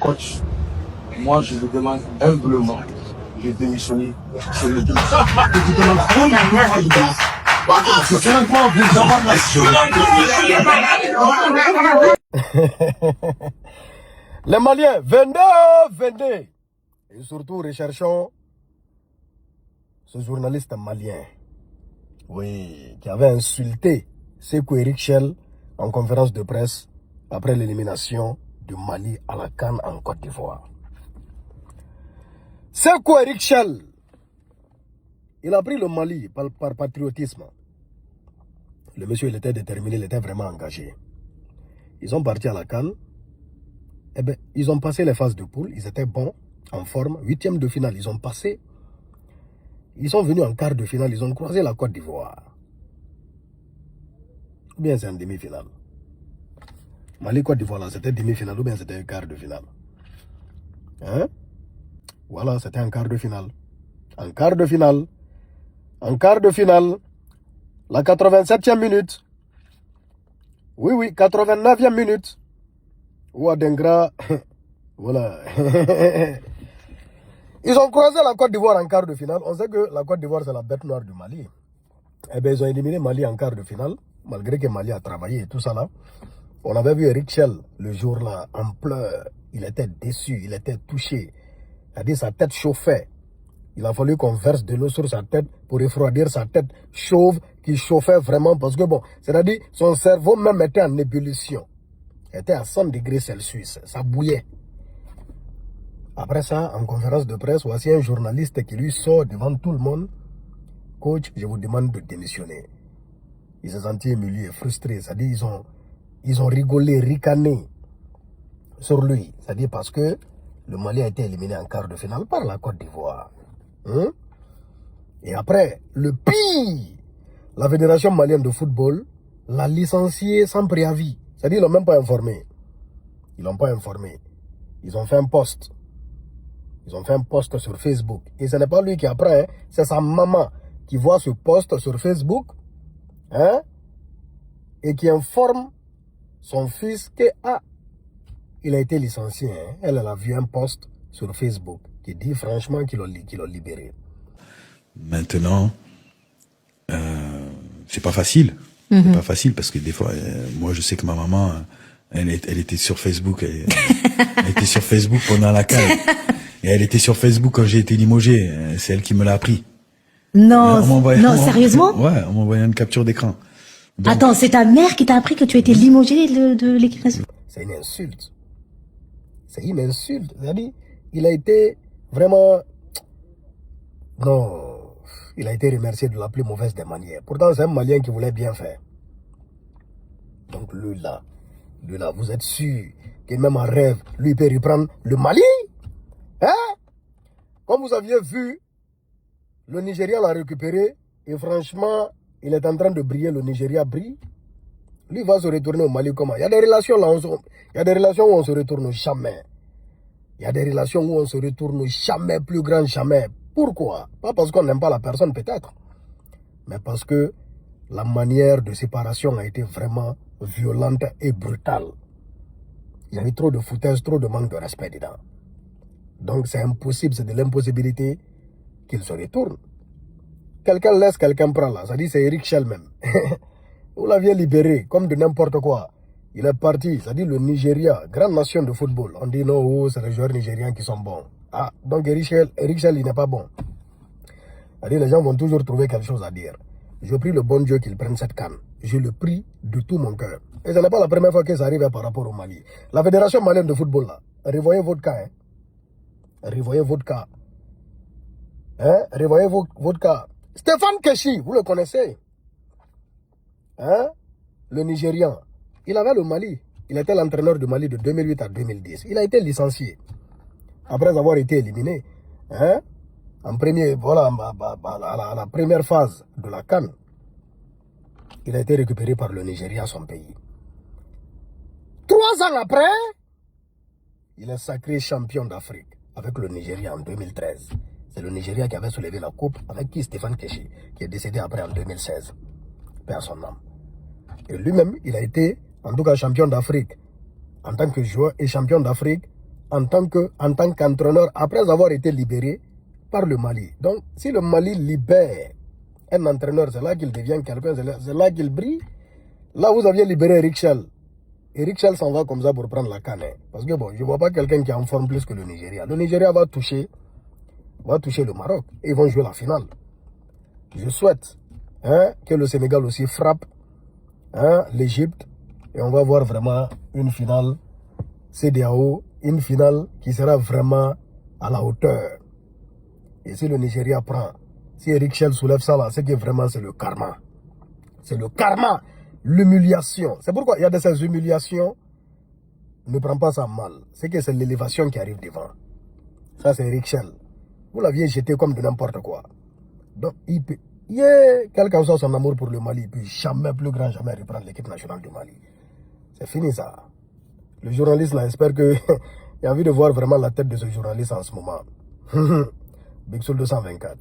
coach, moi je le demande humblement de démissionner sur le terrain. Et tu demandes combien de temps? Parce que finalement, vous demandez Les Maliens, venez. Et surtout, recherchons ce journaliste malien, oui, qui avait insulté Sékou Eric Shell en conférence de presse après l'élimination du Mali à la CAN en Côte d'Ivoire. Sékou Eric Shell, il a pris le Mali par patriotisme. Le monsieur, il était déterminé, il était vraiment engagé. Ils sont partis à la CAN. Eh bien, ils ont passé les phases de poule, ils étaient bons, en forme. 8e de finale, ils ont passé. Ils sont venus en quart de finale, ils ont croisé la Côte d'Ivoire. Ou bien c'est en demi-finale. Mali-Côte d'Ivoire, là, c'était demi-finale ou bien c'était un quart de finale. Hein? Voilà, c'était un quart de finale. En quart de finale, la 87e minute. Oui, 89e minute. Ouadengra, voilà. Ils ont croisé la Côte d'Ivoire en quart de finale. On sait que la Côte d'Ivoire, c'est la bête noire du Mali. Eh bien, ils ont éliminé Mali en quart de finale, malgré que Mali a travaillé et tout ça là. On avait vu Eric Shell le jour-là en pleurs. Il était déçu, il était touché. C'est-à-dire sa tête chauffait. Il a fallu qu'on verse de l'eau sur sa tête pour refroidir sa tête chauve qui chauffait vraiment parce que bon, c'est-à-dire son cerveau même était en ébullition. Il était à 100 degrés Celsius, ça bouillait. Après ça, en conférence de presse, voici un journaliste qui lui sort devant tout le monde. Coach, je vous demande de démissionner. Il s'est senti ému et frustré. C'est-à-dire ils ont rigolé, ricané sur lui. C'est-à-dire parce que le Mali a été éliminé en quart de finale par la Côte d'Ivoire. Et après, le pire, la Fédération malienne de football l'a licencié sans préavis. C'est-à-dire qu'ils ne l'ont même pas informé. Ils ne l'ont pas informé. Ils ont fait un post. Ils ont fait un post sur Facebook. Et ce n'est pas lui qui apprend, hein, c'est sa maman qui voit ce post sur Facebook, hein, et qui informe son fils que il a été licencié. Hein. Elle a vu un post sur Facebook qui dit franchement qu'il l'a libéré. Maintenant, c'est pas facile. C'est pas facile parce que des fois, moi je sais que ma maman, elle était sur Facebook. Elle était sur Facebook pendant la CAN. Et elle était sur Facebook quand j'ai été limogé. C'est elle qui me l'a appris. Non, sérieusement? Ouais, on m'a envoyé une capture d'écran. Attends, c'est ta mère qui t'a appris que tu as été limogé de l'équipe nationale? C'est une insulte. C'est une insulte. C'est-à-dire, il a été vraiment... Non, il a été remercié de la plus mauvaise des manières. Pourtant, c'est un Malien qui voulait bien faire. Donc lui là, vous êtes sûr que même en rêve, lui peut reprendre le Mali? Hein? Comme vous aviez vu, le Nigeria l'a récupéré et franchement, il est en train de briller, le Nigeria brille. Lui va se retourner au Mali comment? Il y a des relations là, il y a des relations où on se retourne jamais. Il y a des relations où on se retourne jamais, plus grand jamais. Pourquoi? Pas parce qu'on n'aime pas la personne peut-être, mais parce que la manière de séparation a été vraiment violente et brutale. Il y a eu trop de foutaise, trop de manque de respect dedans. Donc c'est impossible, c'est de l'impossibilité qu'il se retourne. Quelqu'un laisse, quelqu'un prend là. Ça dit c'est Eric Shell même. Vous l'aviez libéré comme de n'importe quoi. Il est parti, ça dit le Nigeria, grande nation de football. On dit non, oh, c'est les joueurs nigériens qui sont bons. Ah, donc Eric Shell, il n'est pas bon. Ça dit les gens vont toujours trouver quelque chose à dire. Je prie le bon Dieu qu'il prenne cette canne. Je le prie de tout mon cœur. Et ce n'est pas la première fois que ça arrive par rapport au Mali. La Fédération malienne de football là, revoyez votre cas. Hein. Revoyez votre cas. Hein? Revoyez votre cas. Stéphane Keshi, vous le connaissez? Hein? Le Nigérian. Il avait le Mali. Il était l'entraîneur du Mali de 2008 à 2010. Il a été licencié. Après avoir été éliminé. Hein? En premier, voilà, à la première phase de la CAN. Il a été récupéré par le Nigeria, son pays. 3 ans après, il est sacré champion d'Afrique avec le Nigeria en 2013. C'est le Nigeria qui avait soulevé la coupe avec qui Stéphane Keshi, qui est décédé après en 2016. Paix à son âme. Et lui-même, il a été, en tout cas, champion d'Afrique en tant que joueur et champion d'Afrique en tant qu'entraîneur après avoir été libéré par le Mali. Donc, si le Mali libère un entraîneur, c'est là qu'il devient quelqu'un, c'est là qu'il brille. Là, vous aviez libéré Eric Chell. Eric Chell s'en va comme ça pour prendre la canne. Parce que bon, je ne vois pas quelqu'un qui est en forme plus que le Nigeria. Le Nigeria va toucher le Maroc et ils vont jouer la finale. Je souhaite que le Sénégal aussi frappe l'Égypte et on va voir vraiment une finale CEDEAO, une finale qui sera vraiment à la hauteur. Et si le Nigeria prend, si Eric Chell soulève ça là, c'est que vraiment c'est le karma. C'est le karma, l'humiliation. C'est pourquoi il y a de ces humiliations, ne prends pas ça mal. C'est que c'est l'élévation qui arrive devant. Ça c'est Eric Chell. Vous l'aviez jeté comme de n'importe quoi. Donc il peut, quel qu'en soit son amour pour le Mali, il peut jamais, plus grand jamais reprendre l'équipe nationale du Mali. C'est fini ça. Le journaliste là, j'espère que il a envie de voir vraiment la tête de ce journaliste en ce moment. Big Soul 224.